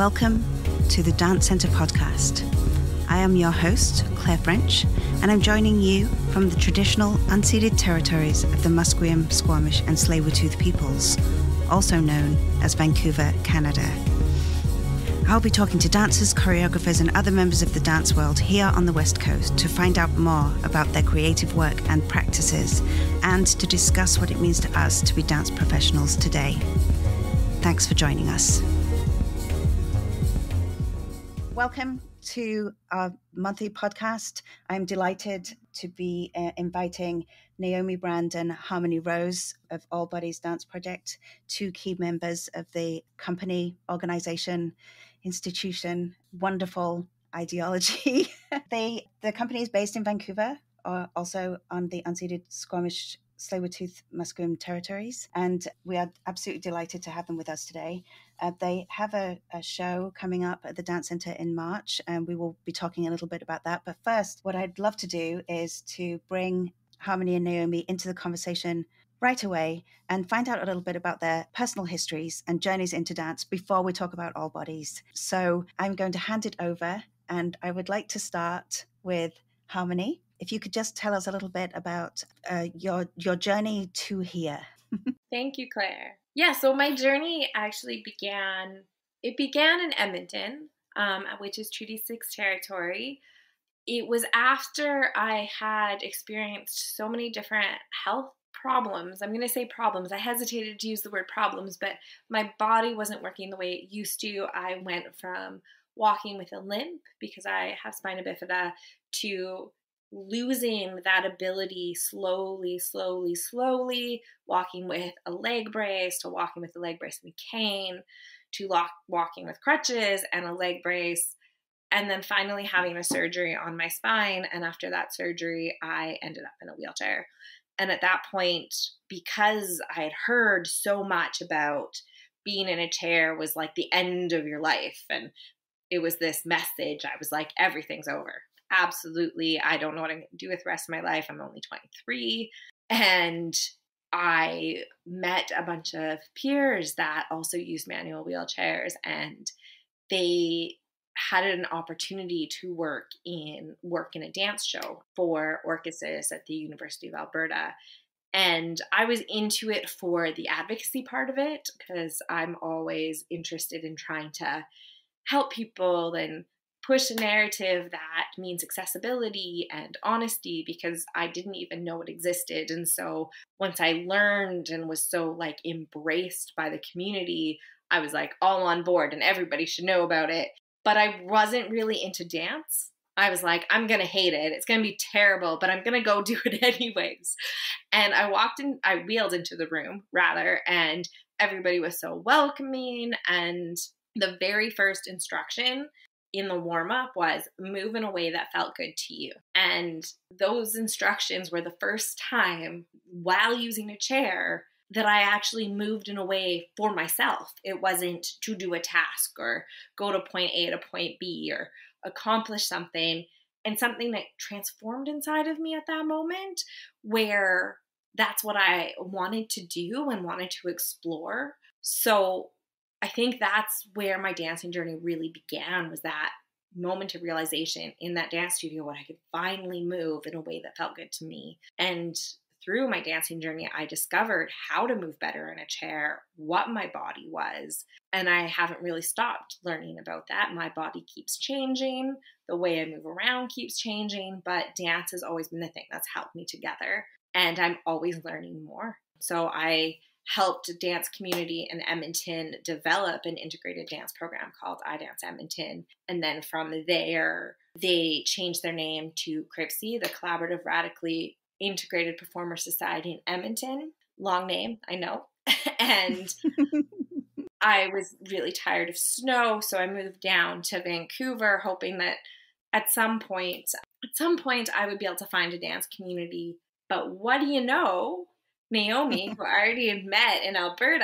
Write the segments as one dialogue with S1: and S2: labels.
S1: Welcome to the Dance Centre podcast. I am your host, Claire French, and I'm joining you from the traditional unceded territories of the Musqueam, Squamish and Tsleil-Waututh peoples, also known as Vancouver, Canada. I'll be talking to dancers, choreographers and other members of the dance world here on the West Coast to find out more about their creative work and practices and to discuss what it means to us to be dance professionals today. Thanks for joining us. Welcome to our monthly podcast. I'm delighted to be inviting Naomi Brand and Harmanie Rose of All Bodies Dance Project, two key members of the company, organization, institution, wonderful ideology. The company is based in Vancouver, also on the unceded Squamish, Tsleil-Waututh, Musqueam territories, and we are absolutely delighted to have them with us today. They have a show coming up at the Dance Centre in March, and we will be talking a little bit about that. But first, what I'd love to do is to bring Harmanie and Naomi into the conversation right away and find out a little bit about their personal histories and journeys into dance before we talk about All Bodies. So I'm going to hand it over, and I would like to start with Harmanie. If you could just tell us a little bit about your journey to here.
S2: Thank you, Claire. Yeah, so my journey actually began in Edmonton, which is Treaty 6 territory. It was after I had experienced so many different health problems. I'm going to say problems. I hesitated to use the word problems, but my body wasn't working the way it used to. I went from walking with a limp because I have spina bifida to losing that ability slowly, walking with a leg brace to walking with a leg brace and a cane to walking with crutches and a leg brace, and then finally having a surgery on my spine. And after that surgery, I ended up in a wheelchair. And at that point, because I had heard so much about being in a chair was like the end of your life, and it was this message, I was like, everything's over. Absolutely. I don't know what I'm going to do with the rest of my life. I'm only 23. And I met a bunch of peers that also used manual wheelchairs, and they had an opportunity to work in a dance show for orchestras at the University of Alberta. And I was into it for the advocacy part of it, because I'm always interested in trying to help people and push a narrative that means accessibility and honesty, because I didn't even know it existed. And so once I learned and was so embraced by the community, I was all on board and everybody should know about it. But I wasn't really into dance. I was like, I'm going to hate it. It's going to be terrible, but I'm going to go do it anyways. And I wheeled into the room rather, and everybody was so welcoming. And the very first instruction in the warm-up was move in a way that felt good to you. And those instructions were the first time while using a chair that I actually moved in a way for myself. It wasn't to do a task or go to point A to point B or accomplish something, and something that transformed inside of me at that moment, where that's what I wanted to do and wanted to explore. So I think that's where my dancing journey really began, was that moment of realization in that dance studio when I could finally move in a way that felt good to me. And through my dancing journey, I discovered how to move better in a chair, what my body was, and I haven't really stopped learning about that. My body keeps changing, the way I move around keeps changing, but dance has always been the thing that's helped me together, and I'm always learning more. So I helped a dance community in Edmonton develop an integrated dance program called I Dance Edmonton. And then from there, they changed their name to CRIPSI, the Collaborative Radically Integrated Performer Society in Edmonton. Long name, I know. And I was really tired of snow, so I moved down to Vancouver, hoping that at some point I would be able to find a dance community. But what do you know? Naomi, who I already had met in Alberta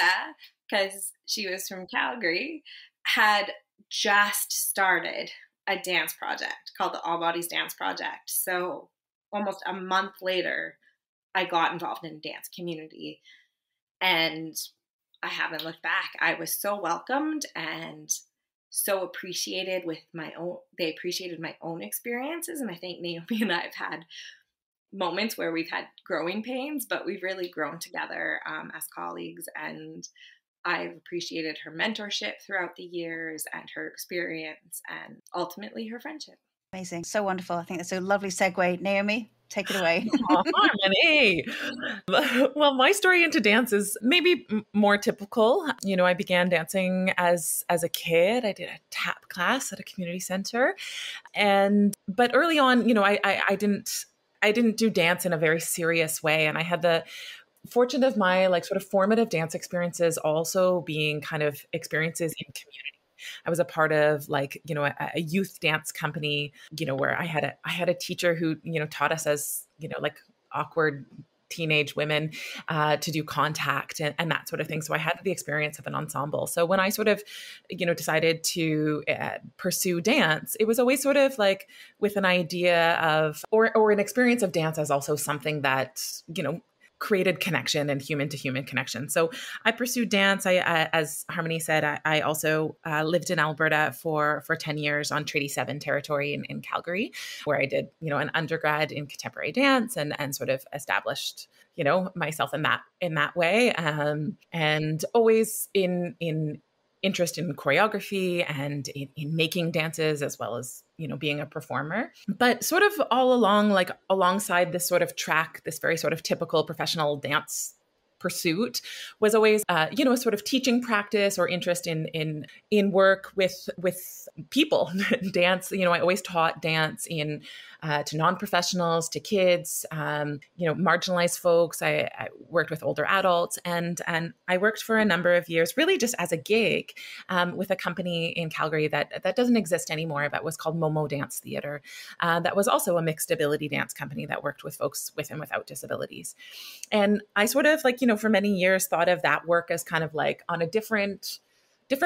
S2: because she was from Calgary, had just started a dance project called the All Bodies Dance Project. So almost a month later, I got involved in a dance community, and I haven't looked back. I was so welcomed, and so appreciated they appreciated my own experiences. And I think Naomi and I have had moments where we've had growing pains, but we've really grown together as colleagues. And I've appreciated her mentorship throughout the years and her experience and ultimately her friendship.
S1: Amazing. So wonderful. I think that's a lovely segue. Naomi, take it away.
S3: Harmony. Well, my story into dance is maybe more typical. I began dancing as a kid. I did a tap class at a community center, but early on, I didn't do dance in a very serious way, and I had the fortune of my like sort of formative dance experiences also being kind of experiences in community. I was a part of like, a youth dance company, where I had a teacher who, taught us as, like awkward teenage women to do contact and that sort of thing. So I had the experience of an ensemble. So when I sort of, decided to pursue dance, it was always sort of like with an idea of, or an experience of dance as also something that, created connection and human to human connection. So I pursued dance. As Harmony said, I also lived in Alberta for 10 years on Treaty 7 territory in Calgary, where I did, an undergrad in contemporary dance and sort of established, myself in that way. And always in interest in choreography and in making dances as well as, being a performer. But sort of all along, like alongside this sort of track, this very sort of typical professional dance pursuit was always, a sort of teaching practice or interest in work with people. Dance, I always taught dance to non-professionals, to kids, marginalized folks. I worked with older adults, and I worked for a number of years, really just as a gig, with a company in Calgary that doesn't exist anymore. That was called Momo Dance Theatre. That was also a mixed ability dance company that worked with folks with and without disabilities. And I sort of like, for many years thought of that work as kind of like on a different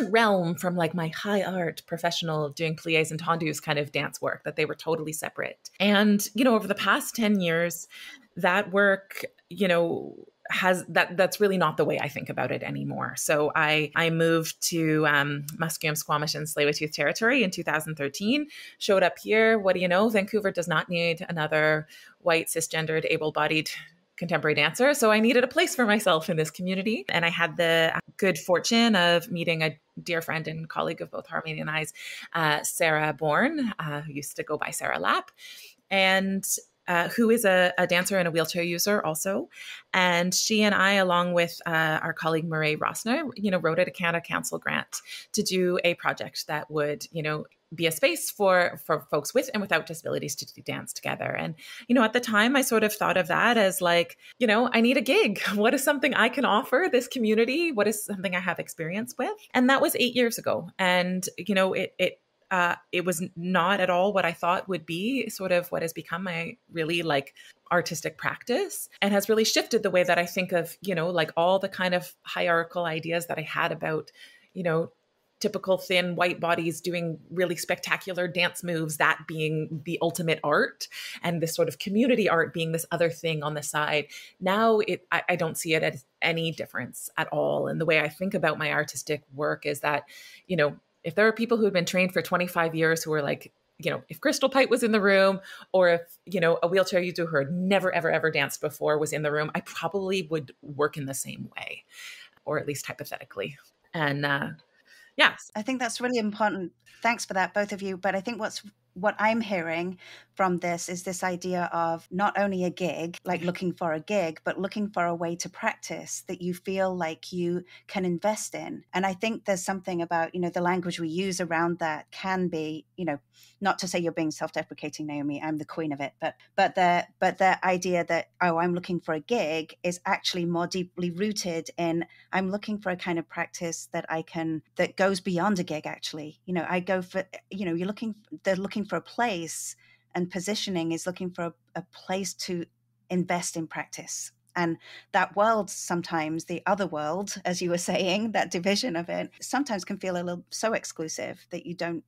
S3: realm from like my high art professional doing pliés and tendus kind of dance work, that they were totally separate. And, over the past 10 years, that work, that's really not the way I think about it anymore. So I moved to Musqueam, Squamish, and Tsleil-Waututh territory in 2013, showed up here. What do you know? Vancouver does not need another white, cisgendered, able-bodied contemporary dancer. So I needed a place for myself in this community. And I had the good fortune of meeting a dear friend and colleague of both Harmony and I's, Sarah Bourne, who used to go by Sarah Lapp, and who is a dancer and a wheelchair user also. And she and I, along with our colleague Murray Rossner, wrote a Canada Council grant to do a project that would, be a space for folks with and without disabilities to dance together. And, at the time I sort of thought of that as like, I need a gig. What is something I can offer this community? What is something I have experience with? And that was 8 years ago. And, it was not at all what I thought would be sort of what has become my really like artistic practice, and has really shifted the way that I think of, like all the kind of hierarchical ideas that I had about, typical thin white bodies doing really spectacular dance moves, that being the ultimate art, and this sort of community art being this other thing on the side. Now I don't see it as any difference at all. And the way I think about my artistic work is that, if there are people who have been trained for 25 years who are like, if Crystal Pite was in the room, or if, a wheelchair user who had never, ever, ever danced before was in the room, I probably would work in the same way, or at least hypothetically. And yes,
S1: I think that's really important. Thanks for that, both of you. But I think what I'm hearing from this is this idea of not only a gig, like looking for a gig, but looking for a way to practice that you feel like you can invest in. And I think there's something about, the language we use around that can be, not to say you're being self-deprecating, Naomi, I'm the queen of it, but the idea that, oh, I'm looking for a gig is actually more deeply rooted in, I'm looking for a kind of practice that goes beyond a gig. Actually, I go for, they're looking for a place, and positioning is looking for a place to invest in practice. And that world, sometimes the other world, as you were saying, that division of it, sometimes can feel a little so exclusive that you don't,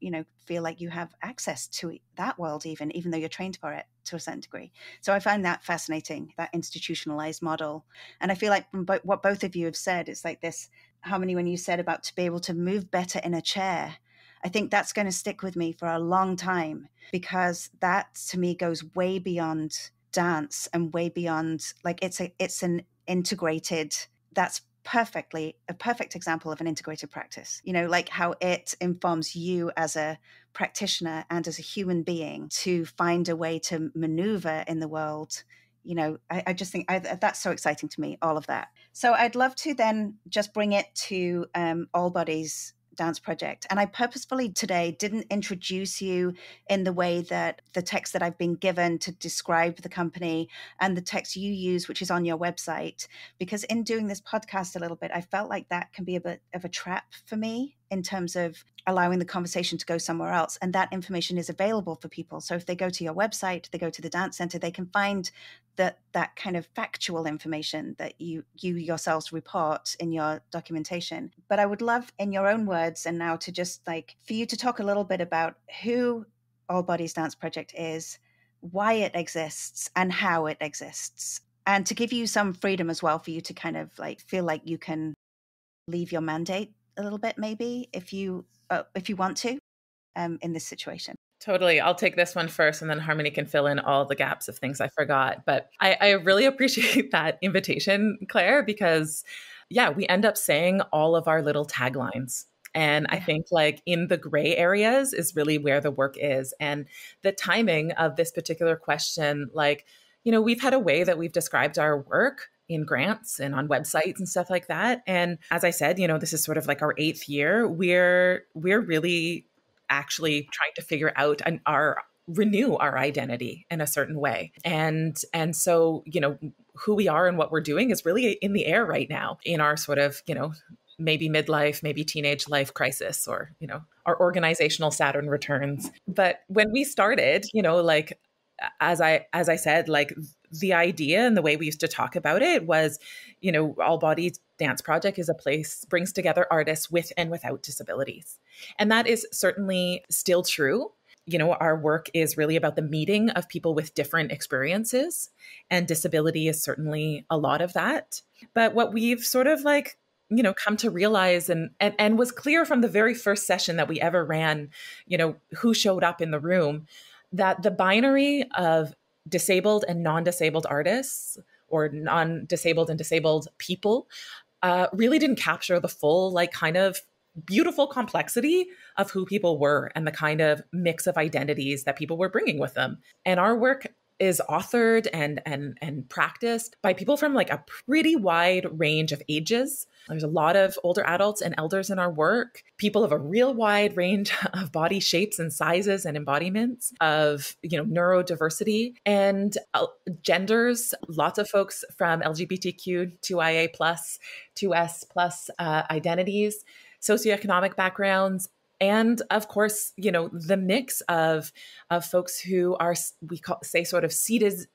S1: feel like you have access to that world, even though you're trained for it to a certain degree. So I find that fascinating, that institutionalized model. And I feel like from what both of you have said, it's like this, Harmony, when you said about to be able to move better in a chair, I think that's going to stick with me for a long time, because that to me goes way beyond dance and way beyond, like, it's an integrated, that's a perfect example of an integrated practice, like how it informs you as a practitioner and as a human being to find a way to maneuver in the world. I just think that's so exciting to me, all of that. So I'd love to then just bring it to All Bodies Dance Project. And I purposefully today didn't introduce you in the way that the text that I've been given to describe the company and the text you use, which is on your website, because in doing this podcast a little bit, I felt like that can be a bit of a trap for me in terms of allowing the conversation to go somewhere else. And that information is available for people. So if they go to your website, they go to the dance center, they can find that kind of factual information that you yourselves report in your documentation. But I would love, in your own words, and now to just like for you to talk a little bit about who All Bodies Dance Project is, why it exists, and how it exists, and to give you some freedom as well for you to kind of like feel like you can leave your mandate a little bit, maybe if you want to, in this situation.
S3: Totally. I'll take this one first, and then Harmony can fill in all the gaps of things I forgot. But I really appreciate that invitation, Claire, because we end up saying all of our little taglines. And I think like in the gray areas is really where the work is. And the timing of this particular question, like, we've had a way that we've described our work in grants and on websites and stuff like that. And as I said, this is sort of like our 8th year. We're really actually trying to figure out and renew our identity in a certain way. And so, who we are and what we're doing is really in the air right now in our sort of, maybe midlife, maybe teenage life crisis, or, our organizational Saturn returns. But when we started, like, as I said, like the idea and the way we used to talk about it was, All Bodies Dance Project is a place, brings together artists with and without disabilities. And that is certainly still true. Our work is really about the meeting of people with different experiences, and disability is certainly a lot of that. But what we've sort of like, come to realize and was clear from the very first session that we ever ran, who showed up in the room, that the binary of disabled and non-disabled artists, or non-disabled and disabled people, really didn't capture the full, like, kind of beautiful complexity of who people were and the kind of mix of identities that people were bringing with them. And our work is authored and practiced by people from like a pretty wide range of ages. There's a lot of older adults and elders in our work, people of a real wide range of body shapes and sizes and embodiments of, neurodiversity and genders, lots of folks from LGBTQ, 2IA+, 2S+ identities, socioeconomic backgrounds, and of course, the mix of folks who are, say sort of seated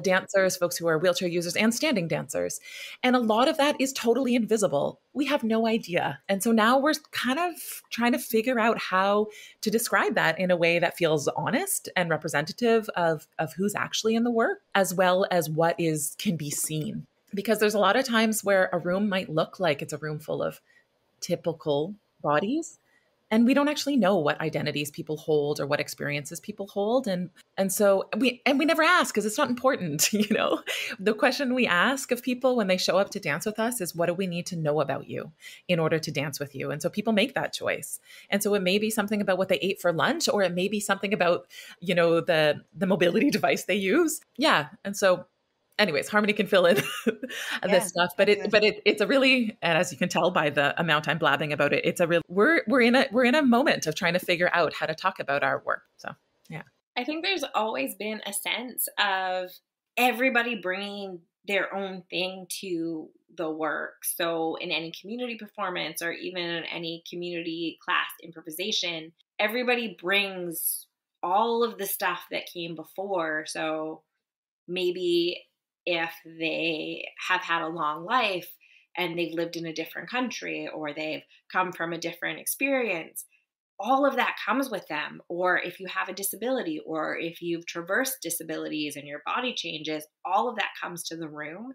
S3: dancers, folks who are wheelchair users, and standing dancers. And a lot of that is totally invisible. We have no idea. And so now we're kind of trying to figure out how to describe that in a way that feels honest and representative of who's actually in the work, as well as what can be seen. Because there's a lot of times where a room might look like it's a room full of typical bodies, and we don't actually know what identities people hold or what experiences people hold. And so we never ask, because it's not important. The question we ask of people when they show up to dance with us is, what do we need to know about you in order to dance with you? And so people make that choice. And so it may be something about what they ate for lunch, or it may be something about, the mobility device they use. Yeah. And so anyways, Harmony can fill in this stuff, but it's a really, and as you can tell by the amount I'm blabbing about it, it's a real, we're in a moment of trying to figure out how to talk about our work. So, yeah.
S2: I think there's always been a sense of everybody bringing their own thing to the work. So in any community performance, or even in any community class improvisation, everybody brings all of the stuff that came before. So maybe if they have had a long life and they've lived in a different country, or they've come from a different experience, all of that comes with them. Or if you have a disability, or if you've traversed disabilities and your body changes, all of that comes to the room.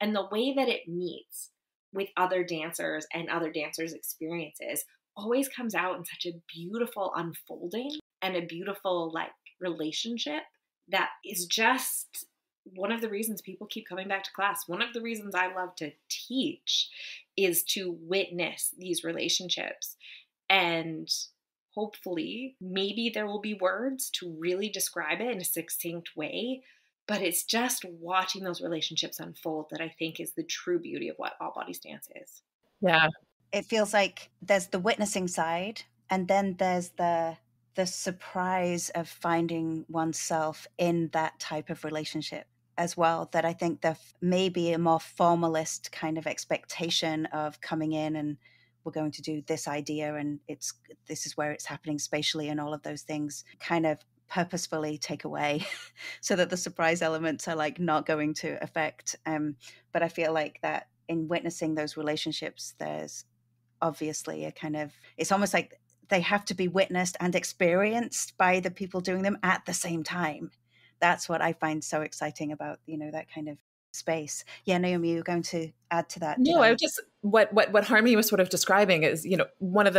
S2: And the way that it meets with other dancers and other dancers' experiences always comes out in such a beautiful unfolding and a beautiful like relationship that is just one of the reasons people keep coming back to class. One of the reasons I love to teach is to witness these relationships. And hopefully, maybe there will be words to really describe it in a succinct way. But it's just watching those relationships unfold that I think is the true beauty of what all bodies dance is.
S3: Yeah.
S1: It feels like there's the witnessing side, and then there's the surprise of finding oneself in that type of relationship as well, that I think there may be a more formalist kind of expectation of coming in and we're going to do this idea and this is where it's happening spatially, and all of those things kind of purposefully take away so that the surprise elements are like not going to affect. But I feel like that in witnessing those relationships, there's obviously a kind of, it's almost like they have to be witnessed and experienced by the people doing them at the same time. That's what I find so exciting about, that kind of space. Yeah, Naomi, you're going to add to that.
S3: No, I just, what Harmony was sort of describing is, one of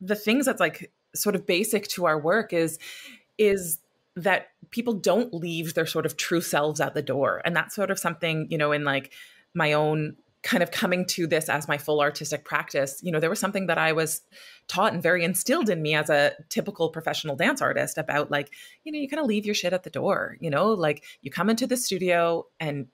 S3: the things that's like sort of basic to our work is that people don't leave their sort of true selves at the door. And that's sort of something, in like my own kind of coming to this as my full artistic practice, there was something that I was taught and very instilled in me as a typical professional dance artist about like, you kind of leave your shit at the door, like you come into the studio and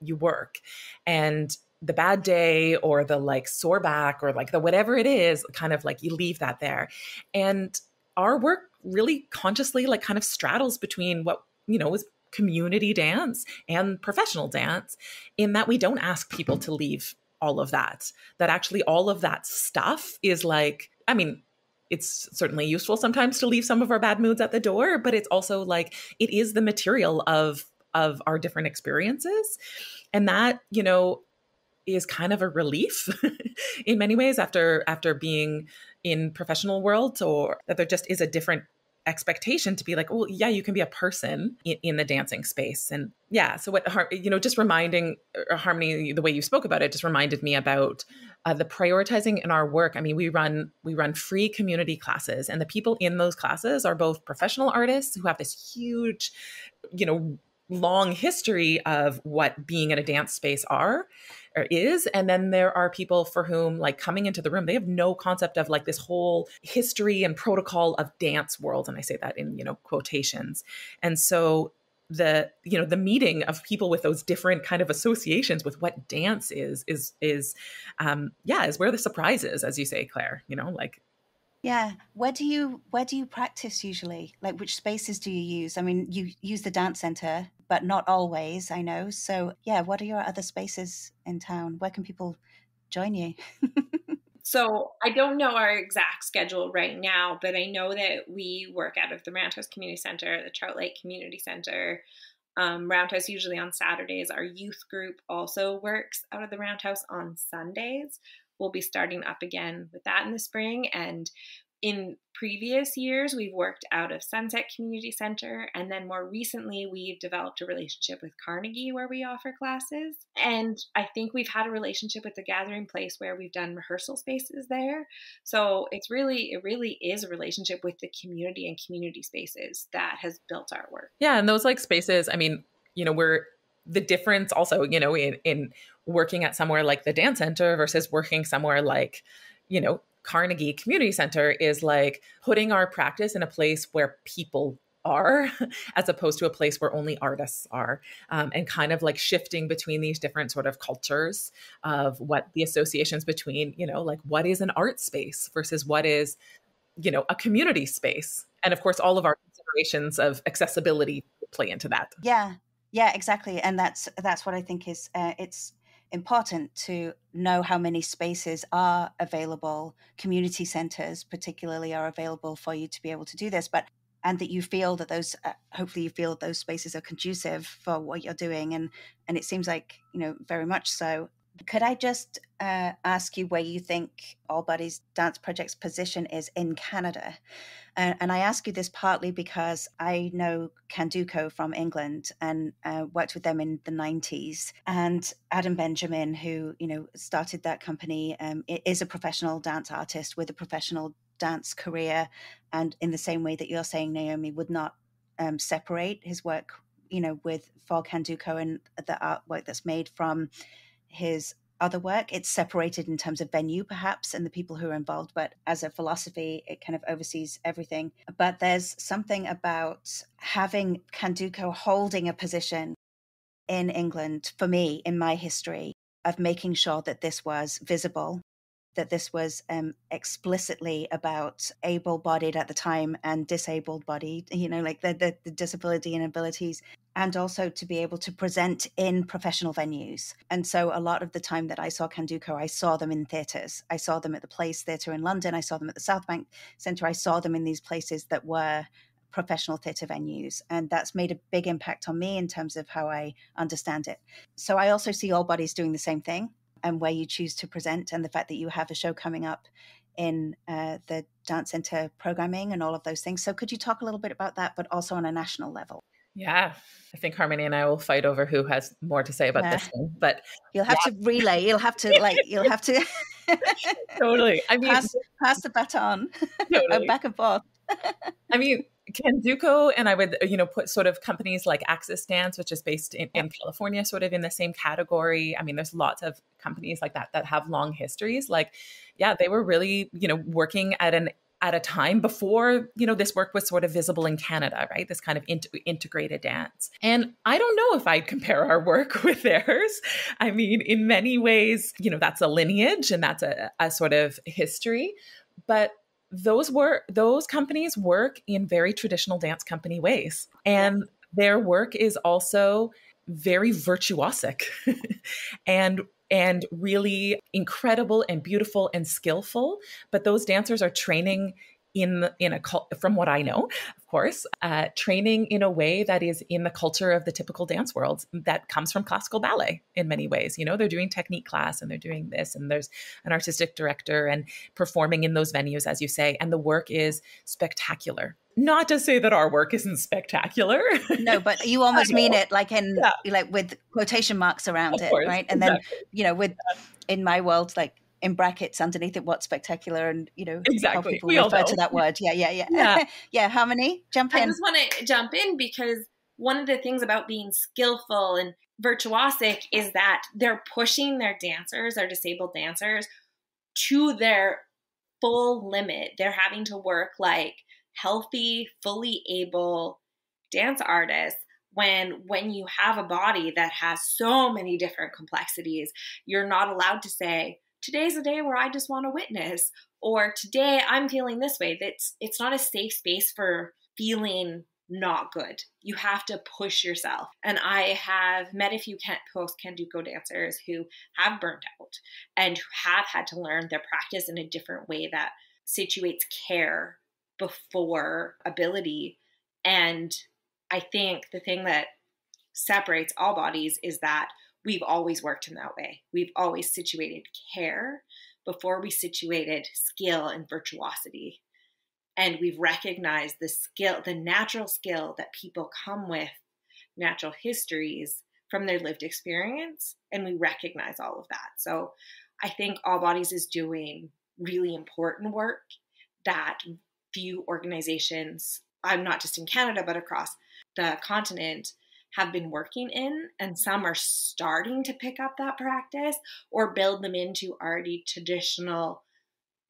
S3: you work, and the bad day or the like sore back or like the whatever it is, kind of like you leave that there. And our work really consciously like kind of straddles between what, is community dance and professional dance, in that we don't ask people to leave all of that. That actually all of that stuff is like, I mean, it's certainly useful sometimes to leave some of our bad moods at the door, but it's also like, it is the material of our different experiences. And that, is kind of a relief in many ways after being in professional world, or that there just is a different expectation to be like, well, yeah, you can be a person in the dancing space. And yeah, so what, just reminding Harmony, the way you spoke about it just reminded me about the prioritizing in our work. I mean, we run free community classes, and the people in those classes are both professional artists who have this huge, long history of what being in a dance space is. And then there are people for whom, like, coming into the room, they have no concept of like this whole history and protocol of dance world. And I say that in, quotations. And so the meeting of people with those different kind of associations with what dance is where the surprise is, as you say, Claire, like.
S1: Yeah. Where do you practice usually? Like, which spaces do you use? I mean, you use the dance center, but not always, I know. So yeah, what are your other spaces in town? Where can people join you?
S2: So I don't know our exact schedule right now, but I know that we work out of the Roundhouse Community Center, the Trout Lake Community Center. Roundhouse usually on Saturdays. Our youth group also works out of the Roundhouse on Sundays. We'll be starting up again with that in the spring. And in previous years, we've worked out of Sunset Community Center. And then more recently, we've developed a relationship with Carnegie where we offer classes. And I think we've had a relationship with the Gathering Place where we've done rehearsal spaces there. So it really is a relationship with the community and community spaces that has built our work.
S3: Yeah. And those like spaces, I mean, we're the difference also, in working at somewhere like the dance center versus working somewhere like, Carnegie Community Center is like putting our practice in a place where people are, as opposed to a place where only artists are, and kind of like shifting between these different sort of cultures of what the associations between, like what is an art space versus what is, a community space. And of course, all of our considerations of accessibility play into that.
S1: Yeah, exactly. And that's what I think is, it's important to know how many spaces are available. Community centers particularly are available for you to be able to do this, and that you feel that those, hopefully you feel that those spaces are conducive for what you're doing. And it seems like, very much so. Could I just ask you where you think All Bodies Dance Project's position is in Canada? And I ask you this partly because I know Canduco from England and worked with them in the 90s. And Adam Benjamin, who, started that company, is a professional dance artist with a professional dance career. And in the same way that you're saying, Naomi, would not separate his work, with for Canduco and the artwork that's made from his other work. It's separated in terms of venue, perhaps, and the people who are involved, but as a philosophy, it kind of oversees everything. But there's something about having Canduco holding a position in England, for me, in my history, of making sure that this was visible, that this was explicitly about able-bodied at the time and disabled bodied, like the disability and abilities, and also to be able to present in professional venues. And so a lot of the time that I saw Canduco, I saw them in theatres. I saw them at the Place Theatre in London. I saw them at the Southbank Centre. I saw them in these places that were professional theatre venues. And that's made a big impact on me in terms of how I understand it. So I also see All Bodies doing the same thing, and where you choose to present, and the fact that you have a show coming up in the Dance Centre programming and all of those things. So could you talk a little bit about that, but also on a national level?
S3: Yeah, I think Harmanie and I will fight over who has more to say about this one. But
S1: you'll have to relay. You'll have to
S3: totally. I mean,
S1: pass the baton
S3: totally.
S1: back and forth.
S3: I mean, Canduco, and I would, put sort of companies like Axis Dance, which is based in California, sort of in the same category. I mean, there's lots of companies like that have long histories. Like, yeah, they were really, working at a time before, this work was sort of visible in Canada, right? This kind of integrated dance. And I don't know if I'd compare our work with theirs. I mean, in many ways, that's a lineage and that's a sort of history. But those companies work in very traditional dance company ways. And their work is also very virtuosic and really incredible and beautiful and skillful. But those dancers are training from what I know, of course, training in a way that is in the culture of the typical dance world that comes from classical ballet in many ways. They're doing technique class and they're doing this, and there's an artistic director and performing in those venues, as you say, and the work is spectacular. Not to say that our work isn't spectacular.
S1: No, but you almost mean it like with quotation marks around it,
S3: course,
S1: right? And
S3: exactly.
S1: Then, in my world, like in brackets underneath it, what's spectacular, and
S3: exactly.
S1: how people refer to that word. Yeah. Yeah, Harmanie, jump in.
S2: I just want to jump in because one of the things about being skillful and virtuosic is that they're pushing their disabled dancers, to their full limit. They're having to work like healthy, fully able dance artists. When you have a body that has so many different complexities, you're not allowed to say, today's a day where I just want to witness, or today I'm feeling this way. It's not a safe space for feeling not good. You have to push yourself. And I have met a few post-Canduco dancers who have burnt out and who have had to learn their practice in a different way that situates care before ability. And I think the thing that separates All Bodies is that we've always worked in that way. We've always situated care before we situated skill and virtuosity. And we've recognized the skill, the natural skill that people come with, natural histories from their lived experience. And we recognize all of that. So I think All Bodies is doing really important work that few organizations, I'm not just in Canada, but across the continent, have been working in, and some are starting to pick up that practice or build them into already traditional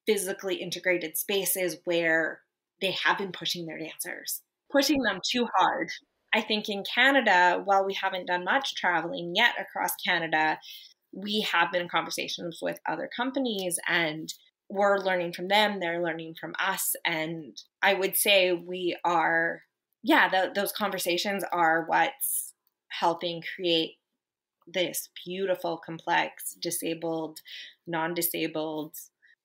S2: physically integrated spaces where they have been pushing their dancers, pushing them too hard. I think in Canada, while we haven't done much traveling yet across Canada, we have been in conversations with other companies and we're learning from them, they're learning from us. And I would say we are, those conversations are what's helping create this beautiful, complex, disabled, non-disabled,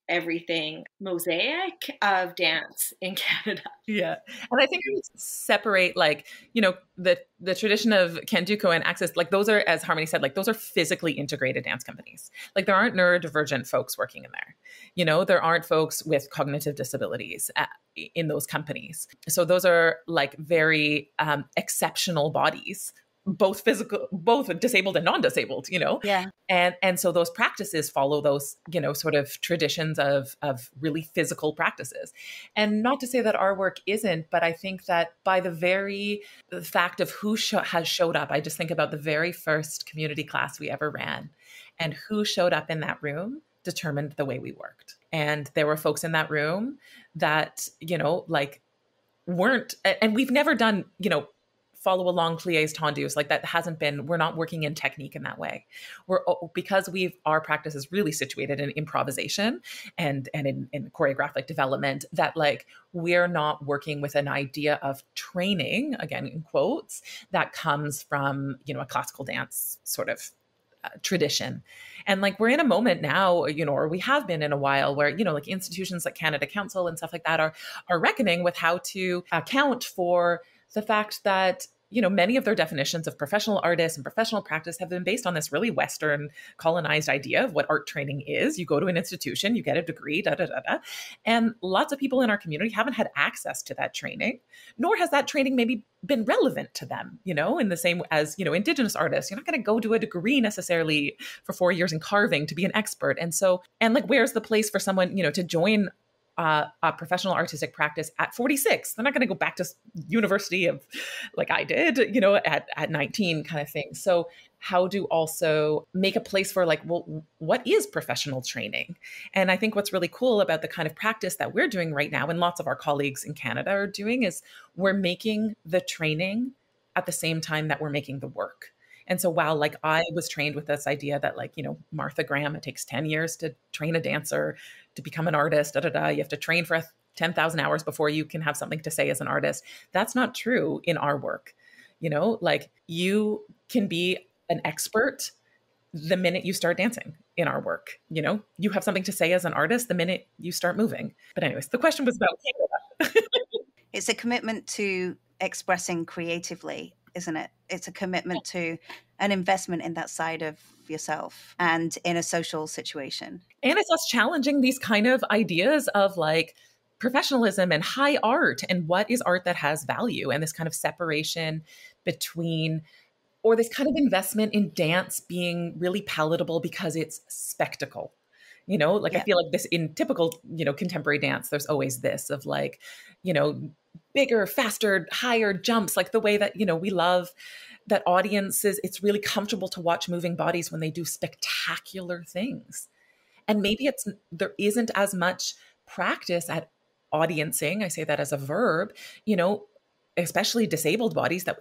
S2: everything mosaic of dance in Canada.
S3: Yeah. And I think I would separate like, the tradition of Kanduko and Access, like those are, as Harmony said, like those are physically integrated dance companies. Like there aren't neurodivergent folks working in there. There aren't folks with cognitive disabilities in those companies. So those are like very exceptional bodies, both disabled and non-disabled.
S1: Yeah.
S3: And so those practices follow those, sort of traditions of really physical practices. And not to say that our work isn't, but I think that by the very fact of who has showed up, I just think about the very first community class we ever ran, and who showed up in that room determined the way we worked. And there were folks in that room that, like weren't, and we've never done, follow along pliés tendus, like that hasn't been, we're not working in technique in that way. Because our practice is really situated in improvisation and in choreographic development, that like we're not working with an idea of training, again in quotes, that comes from a classical dance sort of tradition. And like we're in a moment now, or we have been in a while, where like institutions like Canada Council and stuff like that are reckoning with how to account for the fact that many of their definitions of professional artists and professional practice have been based on this really Western colonized idea of what art training is. You go to an institution, you get a degree, da da da da. And lots of people in our community haven't had access to that training, nor has that training maybe been relevant to them, in the same as, Indigenous artists. You're not going to go do a degree necessarily for 4 years in carving to be an expert. And like, where's the place for someone, to join a professional artistic practice at 46? They're not going to go back to university of like I did, at 19 kind of thing. So how to also make a place for like, well, what is professional training? And I think what's really cool about the kind of practice that we're doing right now, and lots of our colleagues in Canada are doing, is we're making the training at the same time that we're making the work. And so while like I was trained with this idea that like, Martha Graham, it takes 10 years to train a dancer, to become an artist, you have to train for 10,000 hours before you can have something to say as an artist. That's not true in our work. Like you can be an expert the minute you start dancing in our work. You have something to say as an artist the minute you start moving. But anyways, the question was about Canada.
S1: It's a commitment to expressing creatively, isn't it? It's a commitment to an investment in that side of yourself and in a social situation.
S3: And it's us challenging these kind of ideas of like professionalism and high art, and what is art that has value, and this kind of separation between, or this kind of investment in dance being really palatable because it's spectacle. I feel like this in typical, contemporary dance, there's always this of like, bigger, faster, higher jumps, like the way that, we love that audiences, it's really comfortable to watch moving bodies when they do spectacular things. And maybe there isn't as much practice at audiencing, I say that as a verb, especially disabled bodies that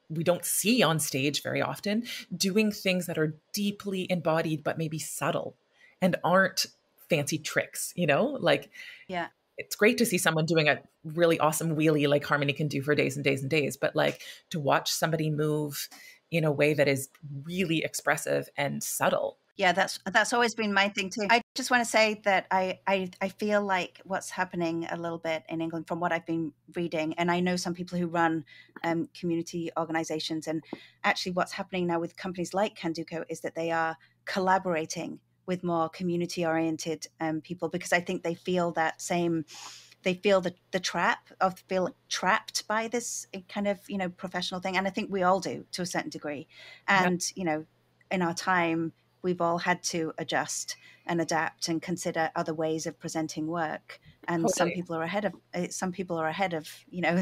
S3: we don't see on stage very often, doing things that are deeply embodied, but maybe subtle and aren't fancy tricks, like,
S1: yeah.
S3: It's great to see someone doing a really awesome wheelie like Harmony can do for days and days and days, but like to watch somebody move in a way that is really expressive and subtle.
S1: Yeah, that's always been my thing too. I just want to say that I feel like what's happening a little bit in England from what I've been reading, and I know some people who run community organizations, and actually what's happening now with companies like Kanduko is that they are collaborating with more community-oriented people, because I think they feel they feel the trap of feel trapped by this kind of, professional thing. And I think we all do to a certain degree. And, in our time, we've all had to adjust and adapt and consider other ways of presenting work. And
S3: Totally.
S1: some people are ahead of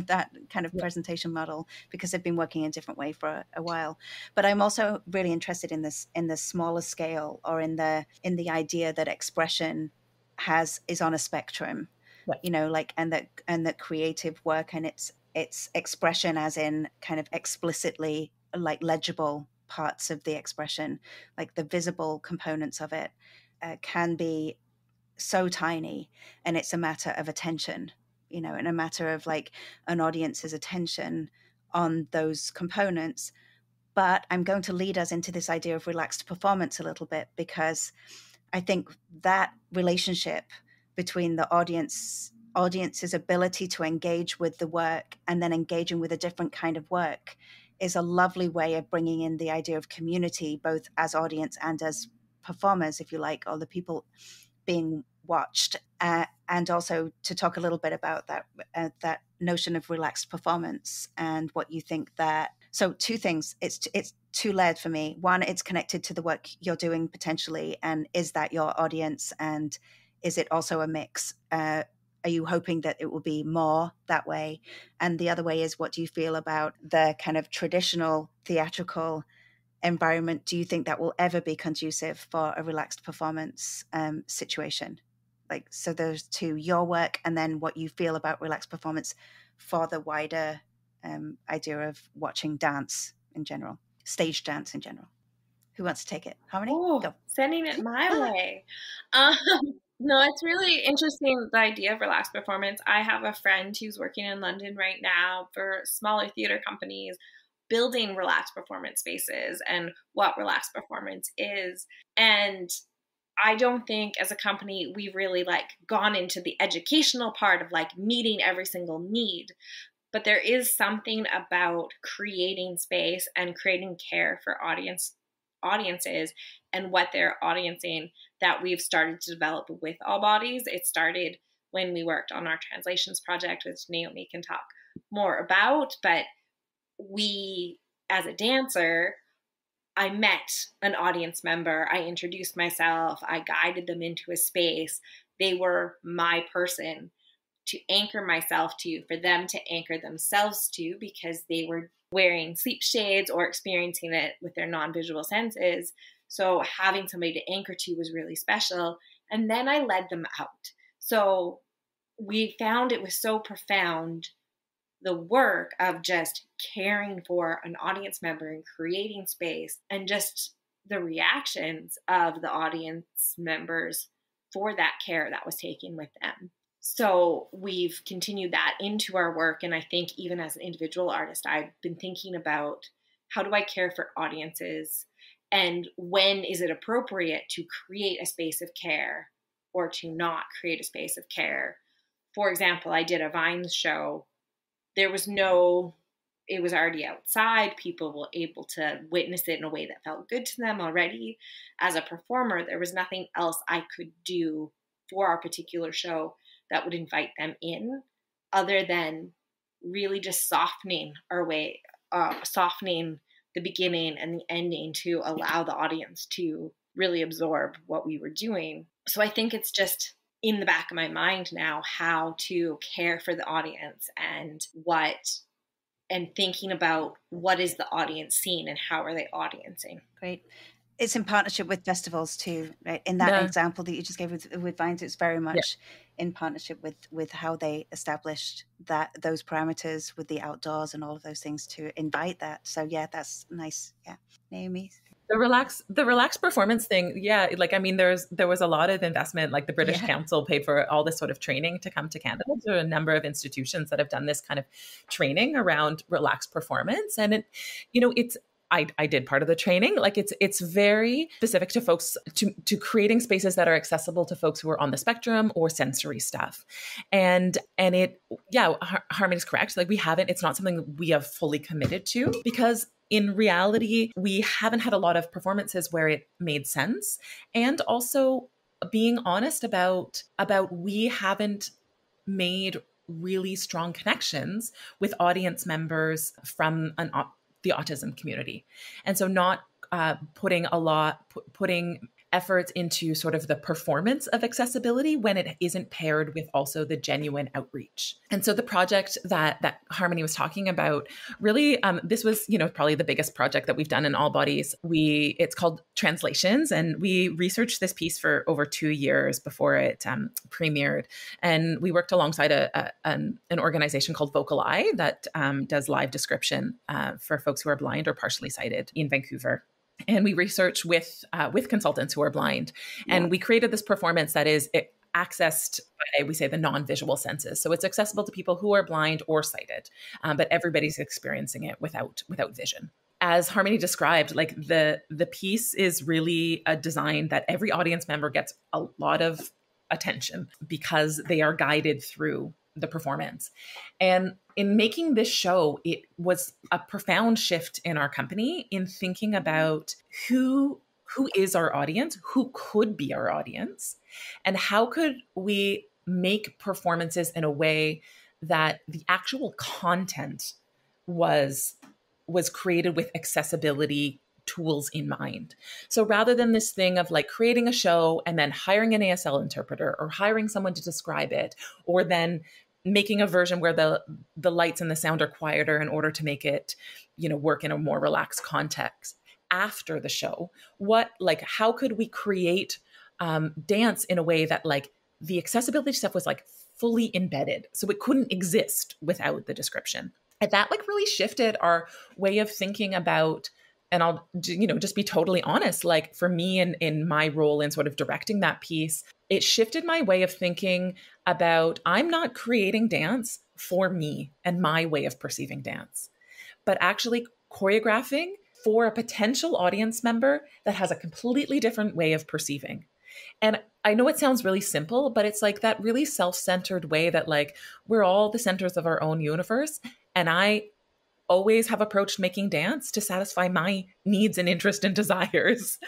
S1: that kind of presentation model because they've been working in a different way for a while. But I'm also really interested in the smaller scale, or in the idea that expression is on a spectrum, like, and that creative work and its expression, as in kind of explicitly like legible parts of the expression, like the visible components of it, can be so tiny, and it's a matter of attention, and a matter of like an audience's attention on those components. But I'm going to lead us into this idea of relaxed performance a little bit, because I think that relationship between the audience's ability to engage with the work and then engaging with a different kind of work is a lovely way of bringing in the idea of community, both as audience and as performers, if you like, or the people being watched, and also to talk a little bit about that notion of relaxed performance and what you think that. So two things. It's two layered for me. One, it's connected to the work you're doing potentially, and is that your audience, and is it also a mix? Are you hoping that it will be more that way? And the other way is, what do you feel about the kind of traditional theatrical environment? Do you think that will ever be conducive for a relaxed performance situation? Like, so there's two, your work and then what you feel about relaxed performance for the wider idea of watching dance in general, stage dance in general. Who wants to take it? Harmony?
S2: Go. Sending it my way. No, it's really interesting, the idea of relaxed performance. I have a friend who's working in London right now for smaller theater companies, building relaxed performance spaces and what relaxed performance is. And I don't think as a company we've really gone into the educational part of meeting every single need. But there is something about creating space and creating care for audiences and what they're audiencing that we've started to develop with All Bodies. It started when we worked on our translations project, which Naomi can talk more about. But we, as a dancer, I met an audience member. I introduced myself. I guided them into a space. They were my person to anchor myself to, for them to anchor themselves to, because they were wearing sleep shades or experiencing it with their non-visual senses. So having somebody to anchor to was really special. And then I led them out. So we found it was so profound, the work of just caring for an audience member and creating space, and just the reactions of the audience members for that care that was taken with them. So we've continued that into our work. And I think even as an individual artist, I've been thinking about, how do I care for audiences? And when is it appropriate to create a space of care or to not create a space of care? For example, I did a Vines show. It was already outside. People were able to witness it in a way that felt good to them already. As a performer, there was nothing else I could do for our particular show that would invite them in, other than really just softening the beginning and the ending to allow the audience to really absorb what we were doing. So I think it's just in the back of my mind now how to care for the audience and thinking about what is the audience seeing and how are they audiencing.
S1: Great. It's in partnership with festivals too, right? In that example that you just gave with Vines, it's very much in partnership with how they established those parameters with the outdoors and all of those things to invite that. So yeah, that's nice. Yeah, Naomi.
S3: The relaxed performance thing. Yeah. There was a lot of investment, the British Council paid for all this sort of training to come to Canada. There are a number of institutions that have done this kind of training around relaxed performance. And I did part of the training. It's very specific to folks, to creating spaces that are accessible to folks who are on the spectrum or sensory stuff. And Harmony's correct. It's not something we have fully committed to, because in reality, we haven't had a lot of performances where it made sense. And also being honest about we haven't made really strong connections with audience members from the autism community. And so not putting efforts into sort of the performance of accessibility when it isn't paired with also the genuine outreach. And so the project that Harmony was talking about, really, this was, probably the biggest project that we've done in All Bodies. It's called Translations, and we researched this piece for over 2 years before it premiered. And we worked alongside an organization called Vocal Eye that does live description for folks who are blind or partially sighted in Vancouver. And we research with consultants who are blind. And we created this performance that is accessed by, we say, the non-visual senses. So it's accessible to people who are blind or sighted, but everybody's experiencing it without vision. as Harmony described, like the piece is really a design that every audience member gets a lot of attention because they are guided through the performance. And in making this show, it was a profound shift in our company in thinking about who is our audience, who could be our audience, and how could we make performances in a way that the actual content was created with accessibility tools in mind. So rather than this thing of like creating a show and then hiring an ASL interpreter or hiring someone to describe it, or then making a version where the lights and the sound are quieter in order to make it, work in a more relaxed context after the show, how could we create dance in a way that like the accessibility stuff was like fully embedded, so it couldn't exist without the description. And that like really shifted our way of thinking about, and I'll, just be totally honest, like for me in my role in sort of directing that piece, it shifted my way of thinking about, I'm not creating dance for me and my way of perceiving dance, but actually choreographing for a potential audience member that has a completely different way of perceiving. And I know it sounds really simple, but it's like that really self-centered way that like we're all the centers of our own universe. And I always have approached making dance to satisfy my needs and interest and desires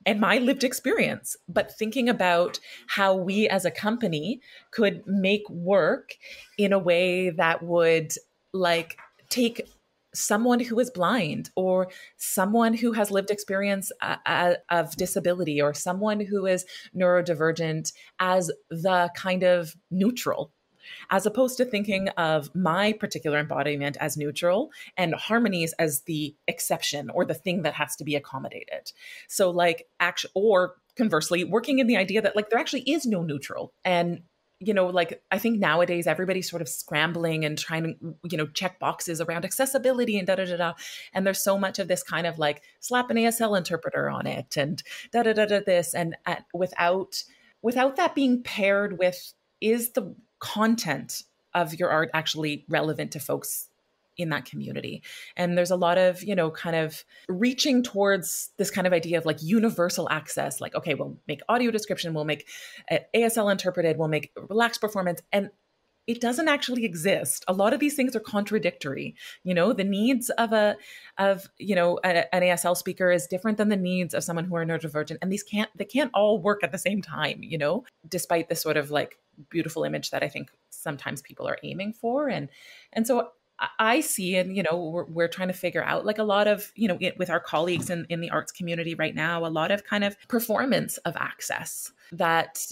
S3: and my lived experience. But thinking about how we as a company could make work in a way that would like take someone who is blind or someone who has lived experience of disability or someone who is neurodivergent as the kind of neutral, as opposed to thinking of my particular embodiment as neutral and Harmonies as the exception or the thing that has to be accommodated. So like or conversely, working in the idea that like there actually is no neutral. And like I think nowadays everybody's sort of scrambling and trying to, check boxes around accessibility and da da da da. And there's so much of this kind of like slap an ASL interpreter on it and da da da da this. And without that being paired with, is the content of your art actually relevant to folks in that community? And there's a lot of, kind of reaching towards this kind of idea of like universal access, like, okay, we'll make audio description, we'll make ASL interpreted, we'll make relaxed performance. And it doesn't actually exist. A lot of these things are contradictory. The needs of an ASL speaker is different than the needs of someone who are neurodivergent. And they can't all work at the same time, despite this sort of like beautiful image that I think sometimes people are aiming for. And so I see, and, we're trying to figure out like a lot of, with our colleagues in the arts community right now, a lot of kind of performance of access that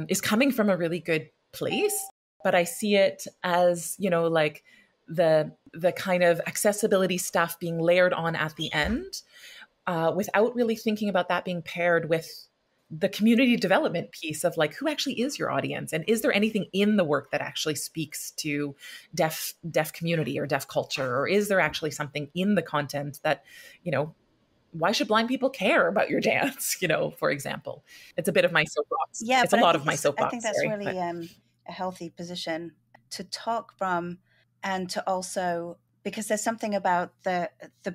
S3: is coming from a really good place. But I see it as, like the kind of accessibility stuff being layered on at the end without really thinking about that being paired with the community development piece of like, who actually is your audience? And is there anything in the work that actually speaks to deaf community or deaf culture? Or is there actually something in the content that, why should blind people care about your dance? For example, it's a bit of my soapbox.
S1: Yeah,
S3: it's a lot of my soapbox.
S1: I think that's really a healthy position to talk from, and to also, because there's something about the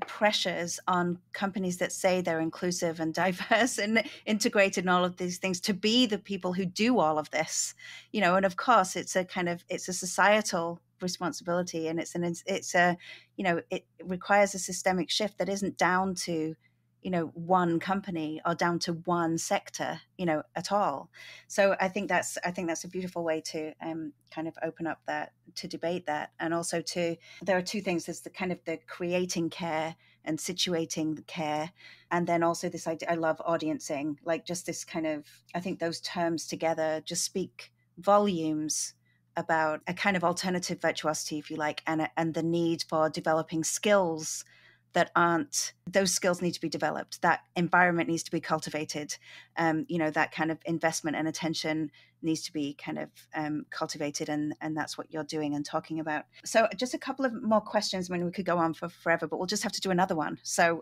S1: pressures on companies that say they're inclusive and diverse and integrated and all of these things to be the people who do all of this, and of course it's a societal responsibility, and it requires a systemic shift that isn't down to one company or down to one sector, at all. So I think that's a beautiful way to kind of open up that, to debate that. And also there are two things. There's the kind of the creating care and situating the care. And then also this idea, I love audiencing, like just this kind of, I think those terms together just speak volumes about a kind of alternative virtuosity, if you like, and the need for developing skills that those skills need to be developed. That environment needs to be cultivated. That kind of investment and attention needs to be kind of cultivated. And that's what you're doing and talking about. So just a couple of more questions. I mean, we could go on for forever, but we'll just have to do another one.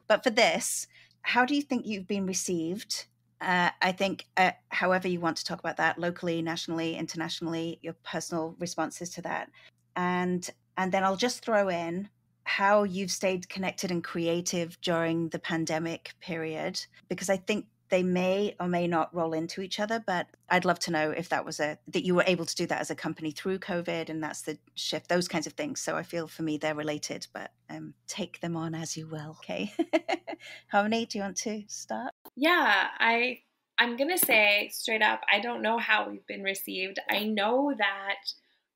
S1: But for this, how do you think you've been received? I think however you want to talk about that, locally, nationally, internationally, your personal responses to that. And then I'll just throw in, how you've stayed connected and creative during the pandemic period, because I think they may or may not roll into each other, but I'd love to know if that you were able to do that as a company through COVID, and that's the shift, those kinds of things. So I feel for me they're related, but take them on as you will. Okay. Harmony, do you want to start?
S2: Yeah, I'm going to say straight up, I don't know how we've been received. I know that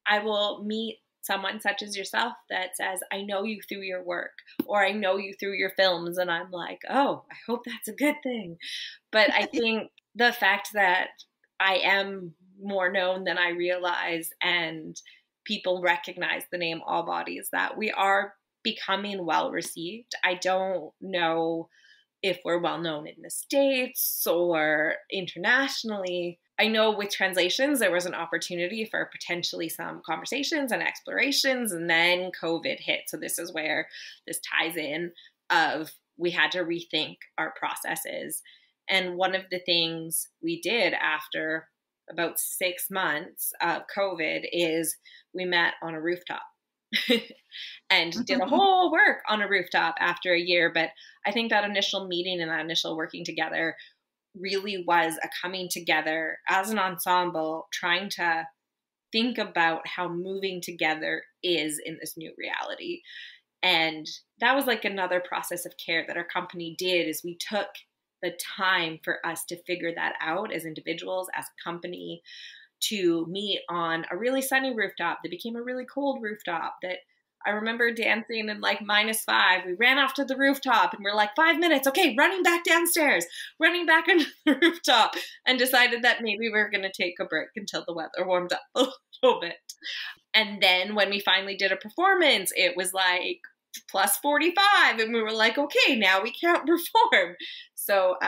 S2: I will meet someone such as yourself that says, I know you through your work, or I know you through your films. And I'm like, oh, I hope that's a good thing. But I think the fact that I am more known than I realize, and people recognize the name All Bodies, that we are becoming well received. I don't know if we're well known in the States or internationally. I know with translations, there was an opportunity for potentially some conversations and explorations, and then COVID hit. So this is where this ties in of we had to rethink our processes. And one of the things we did after about 6 months of COVID is we met on a rooftop. And did a whole work on a rooftop after a year. But I think that initial meeting and that initial working together really was a coming together as an ensemble, trying to think about how moving together is in this new reality. And that was like another process of care that our company did, is we took the time for us to figure that out as individuals, as a company, to meet on a really sunny rooftop that became a really cold rooftop. That I remember dancing in like -5. We ran off to the rooftop and we're like, 5 minutes. Okay, running back downstairs, running back onto the rooftop, and decided that maybe we're going to take a break until the weather warmed up a little bit. And then when we finally did a performance, it was like +45. And we were like, okay, now we can't perform. So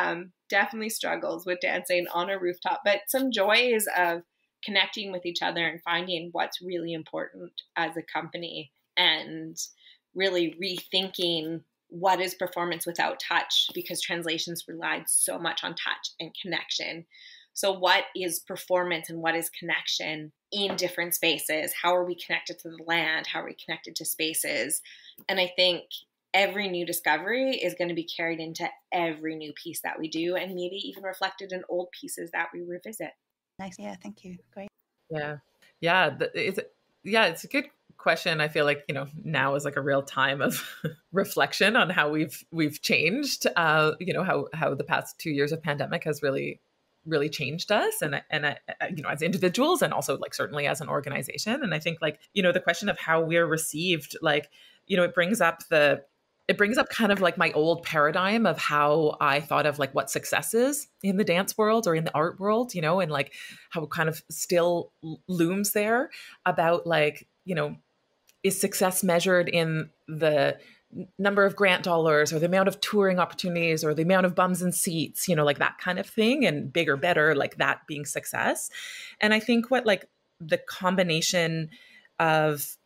S2: definitely struggles with dancing on a rooftop, but some joys of connecting with each other and finding what's really important as a company, and really rethinking what is performance without touch, because translations relied so much on touch and connection. So what is performance and what is connection in different spaces? How are we connected to the land? How are we connected to spaces? And I think every new discovery is going to be carried into every new piece that we do, and maybe even reflected in old pieces that we revisit.
S1: Nice. Yeah, thank you. Great.
S3: Yeah. It's a good question. I feel like, now is like a real time of reflection on how we've changed, how the past 2 years of pandemic has really changed us, and as individuals, and also like certainly as an organization. And I think like, the question of how we're received, like, it brings up kind of like my old paradigm of how I thought of like what success is in the dance world or in the art world, and like how it kind of still looms there about like, is success measured in the number of grant dollars or the amount of touring opportunities or the amount of bums and seats, like that kind of thing, and bigger, better, like that being success. And I think what like the combination of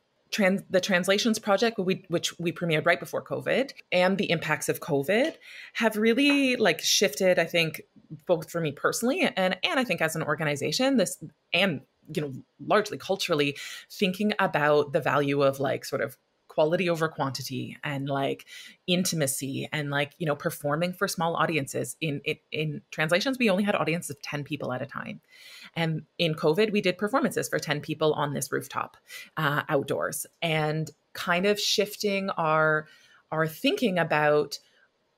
S3: the translations project, which we premiered right before COVID, and the impacts of COVID have really like shifted, I think, both for me personally and I think as an organization, this, and largely culturally, thinking about the value of like sort of quality over quantity, and like intimacy, and like, performing for small audiences. In translations, we only had audiences of 10 people at a time. And in COVID, we did performances for 10 people on this rooftop, outdoors, and kind of shifting our thinking about,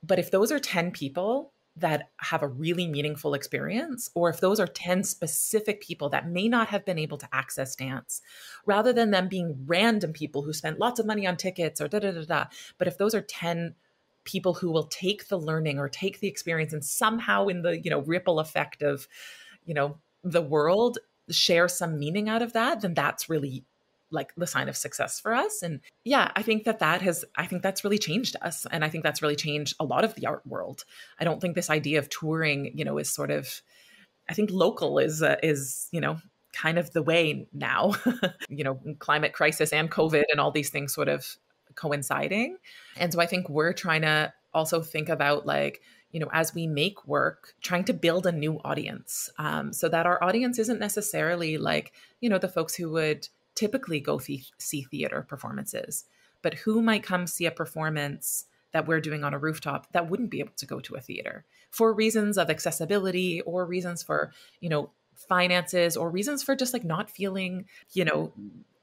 S3: but if those are 10 people that have a really meaningful experience, or if those are 10 specific people that may not have been able to access dance, rather than them being random people who spent lots of money on tickets or but if those are 10 people who will take the learning or take the experience, and somehow in the, ripple effect of, the world, share some meaning out of that, then that's really like the sign of success for us. And yeah, I think that's really changed us. And I think that's really changed a lot of the art world. I don't think this idea of touring, is sort of, I think local is kind of the way now, climate crisis and COVID and all these things sort of coinciding. And so I think we're trying to also think about like, as we make work, trying to build a new audience, so that our audience isn't necessarily like, the folks who would typically go see theater performances, but who might come see a performance that we're doing on a rooftop that wouldn't be able to go to a theater for reasons of accessibility or reasons for, finances or reasons for just like not feeling,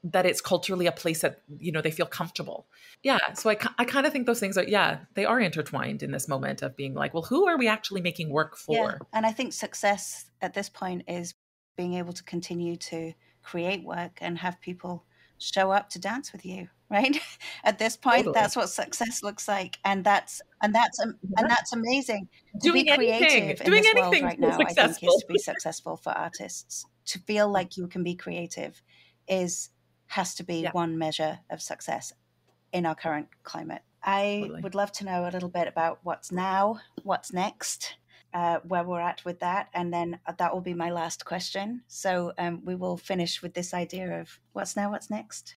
S3: that it's culturally a place that, they feel comfortable. Yeah. So I kind of think those things they are intertwined in this moment of being like, well, who are we actually making work for?
S1: Yeah. And I think success at this point is being able to continue to create work and have people show up to dance with you, right? At this point,
S3: Totally.
S1: that's what success looks like. And that's amazing. To be
S3: Doing
S1: creative in
S3: doing
S1: this world
S3: anything
S1: right now, I think, is
S3: successful.
S1: to be successful for artists. To feel like you can be creative has to be
S3: Yeah.
S1: one measure of success in our current climate. I
S3: Totally.
S1: would love to know a little bit about what's now, what's next, where we're at with that. And then that will be my last question. So we will finish with this idea of what's now, what's next.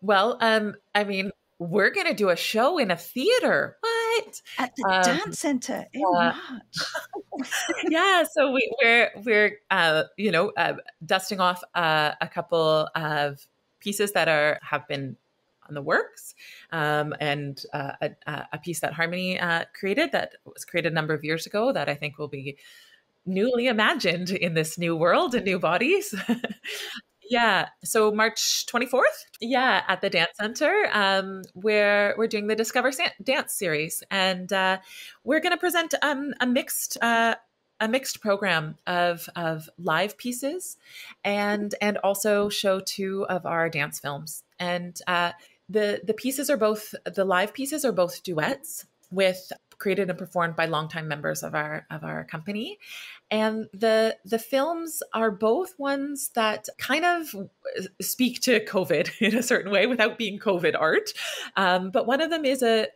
S3: Well, I mean, we're going to do a show in a theater. What?
S1: At the Dance Center in March.
S3: Yeah, so we're dusting off a couple of pieces that have been on the works, and a piece that Harmanie created that was created a number of years ago that I think will be newly imagined in this new world and new bodies. Yeah. So March 24th. Yeah. At the Dance Center, where we're doing the Discover Dance series. And we're going to present a mixed program of live pieces and also show 2 of our dance films. And the live pieces are both duets created and performed by longtime members of our company. And the films are both ones that kind of speak to COVID in a certain way without being COVID art. But one of them is a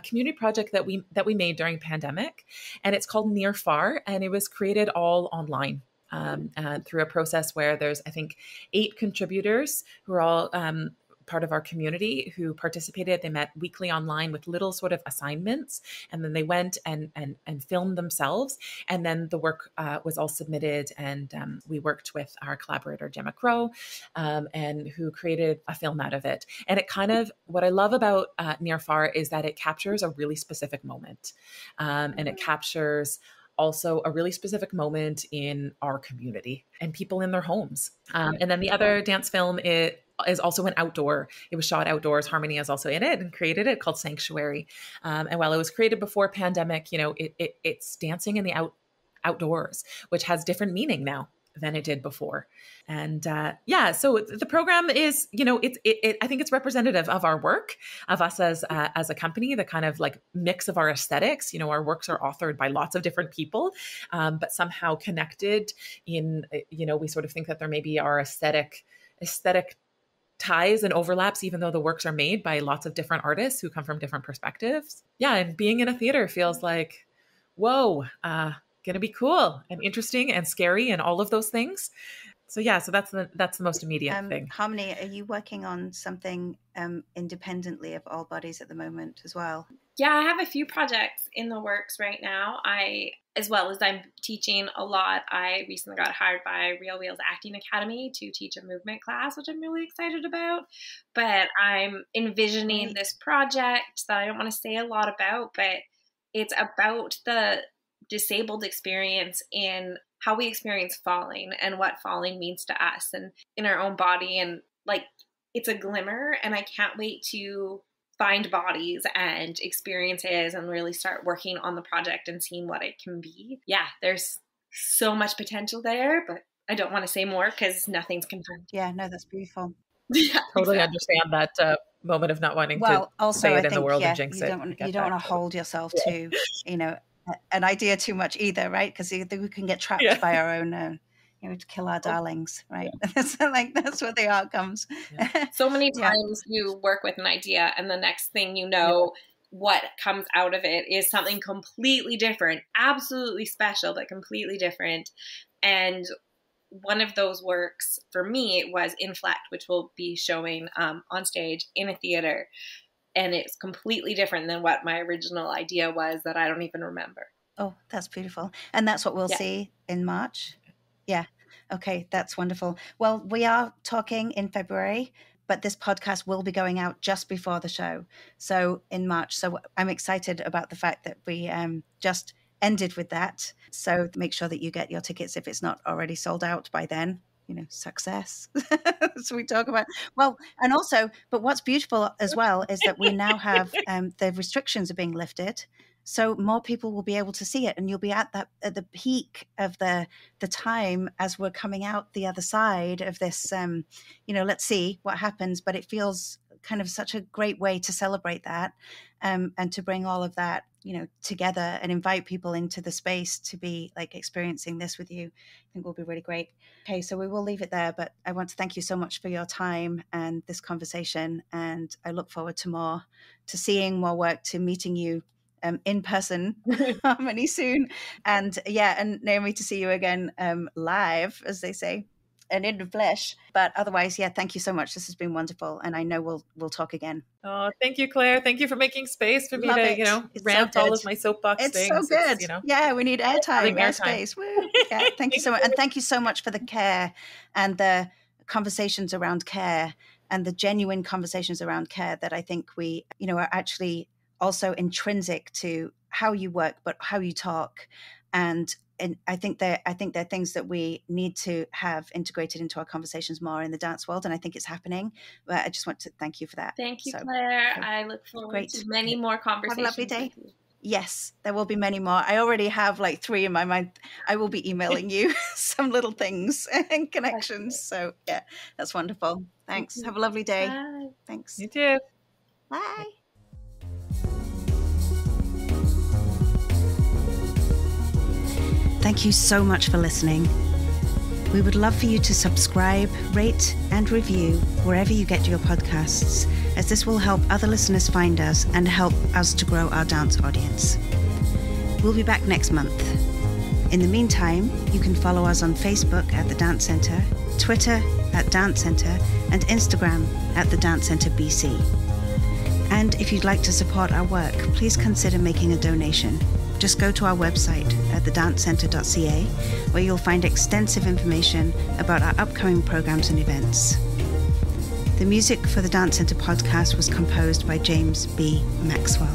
S3: community project that we made during pandemic, and it's called Near Far, and it was created all online. Through a process where there's, I think, 8 contributors who are all part of our community who participated. They met weekly online with little sort of assignments, and then they went and filmed themselves. And then the work was all submitted, and we worked with our collaborator, Gemma Crow, and who created a film out of it. And it kind of, what I love about Near Far is that it captures a really specific moment, and it captures also a really specific moment in our community and people in their homes. And then the other dance film is also an outdoor. It was shot outdoors. Harmanie is also in it and created it, called Sanctuary. And while it was created before pandemic, it's dancing in the outdoors, which has different meaning now than it did before. And so the program is, I think it's representative of our work, of us as a company, the kind of like mix of our aesthetics. Our works are authored by lots of different people, but somehow connected in, we sort of think that there maybe are aesthetic ties and overlaps, even though the works are made by lots of different artists who come from different perspectives. Yeah. And being in a theater feels like, whoa, going to be cool and interesting and scary and all of those things. So that's the most immediate thing.
S1: Harmanie, are you working on something independently of All Bodies at the moment as well?
S2: Yeah, I have a few projects in the works right now. As well as I'm teaching a lot, I recently got hired by Real Wheels Acting Academy to teach a movement class, which I'm really excited about. But I'm envisioning this project that I don't want to say a lot about, but it's about the disabled experience in how we experience falling and what falling means to us and in our own body. And like, it's a glimmer, and I can't wait to find bodies and experiences and really start working on the project and seeing what it can be. Yeah, there's so much potential there, but I don't want to say more because nothing's confirmed.
S1: Yeah, no, that's beautiful.
S2: Yeah,
S3: totally understand that moment of not wanting to
S1: also,
S3: say it
S1: I
S3: in
S1: think,
S3: the world and jinx
S1: you
S3: it.
S1: You don't want to hold yourself to, an idea too much either, right? Because we can get trapped by our own, to kill our darlings, right? That's what the art comes.
S2: Yeah. So many times you work with an idea, and the next thing you know, what comes out of it is something completely different, absolutely special, but completely different. And one of those works for me was Inflect, which will be showing on stage in a theater. And it's completely different than what my original idea was that I don't even remember.
S1: Oh, that's beautiful. And that's what we'll see in March. Yeah. Okay, that's wonderful. Well, we are talking in February. but this podcast will be going out just before the show, so in March. So I'm excited about the fact that we just ended with that. So make sure that you get your tickets if it's not already sold out by then. Success. So we talk about, well, and also, but what's beautiful as well is that we now have the restrictions are being lifted. So more people will be able to see it, and you'll be at the peak of the time as we're coming out the other side of this. Let's see what happens, but it feels kind of such a great way to celebrate that, and to bring all of that, together and invite people into the space to be like experiencing this with you. I think will be really great. Okay, so we will leave it there, but I want to thank you so much for your time and this conversation, and I look forward to seeing more work, to meeting you in person, Harmony, soon. And Naomi, to see you again live, as they say, and in the flesh. But otherwise, thank you so much. This has been wonderful, and I know we'll talk again.
S3: Oh, thank you, Claire. Thank you for making space for me to, rant all of my soapbox
S1: it's
S3: things.
S1: So good. We need airtime, airspace. Yeah, thank you so much. And thank you so much for the care and the conversations around care and the genuine conversations around care that I think we, are actually also intrinsic to how you work, but how you talk. And I think they're things that we need to have integrated into our conversations more in the dance world, and I think it's happening. But I just want to thank you for that.
S2: Thank you, Claire. Okay. I look forward to many more conversations.
S1: Have a lovely day. Yes, there will be many more. I already have like 3 in my mind. I will be emailing you some little things and connections. So that's wonderful. Thanks. Have a lovely day.
S2: Bye.
S1: Thanks.
S3: You too.
S1: Bye. Thank you so much for listening. We would love for you to subscribe, rate, and review wherever you get your podcasts, as this will help other listeners find us and help us to grow our dance audience. We'll be back next month. In the meantime, you can follow us on Facebook at The Dance Centre, Twitter at Dance Centre, and Instagram at The Dance Centre BC. And if you'd like to support our work, please consider making a donation. Just go to our website at thedancecentre.ca, where you'll find extensive information about our upcoming programs and events. The music for the Dance Centre podcast was composed by James B. Maxwell.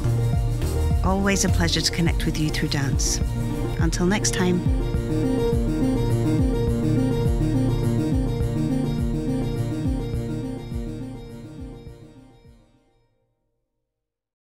S1: Always a pleasure to connect with you through dance. Until next time.